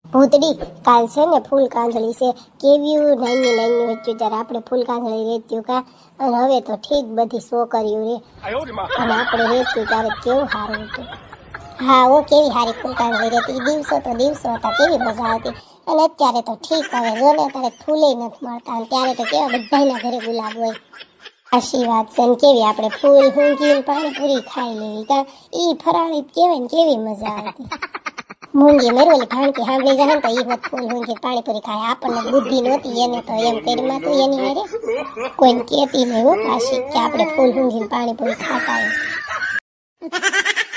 ભૂતડી કાલ છે ને ફૂલ કાંદળી છે કેવી નાની નાની વચ્ચે ત્યારે આપણે ફૂલ કાંદળી રેત્યું કા અને હવે તો ઠીક બધી છોકરીઓ રે અને આપણે રેત્યું ત્યારે કેવું સારું હતું હા ઓ કેવી સારી ફૂલ કાંદળી રહેતી દિવસો હતા કેવી મજા આવતી અને અત્યારે તો ઠીક હવે જો ને અત્યારે ફૂલે નથી મળતા અને ત્યારે તો કેવા બધાના ઘરે ગુલાબ હોય આશી વાત છે ને કેવી આપણે ફૂલ ઊંઘીને પાણીપુરી ખાઈ લેવી કા ઈ ફરાળી કેવાય ને કેવી મજા આવતી મૂંગી મેરવલી ભાણકી સાંભળી જાય ને તો ઈ મત ફૂલ ઊંઘી પાણીપુરી ખાય આપણને બુદ્ધિ નહોતી એને તો એમ કરીમાં તું એની હારે કોઈને કહેતી નહીં હો આશી કે આપણે ફૂલ ઊંઘીને પાણીપુરી ખાતા હોય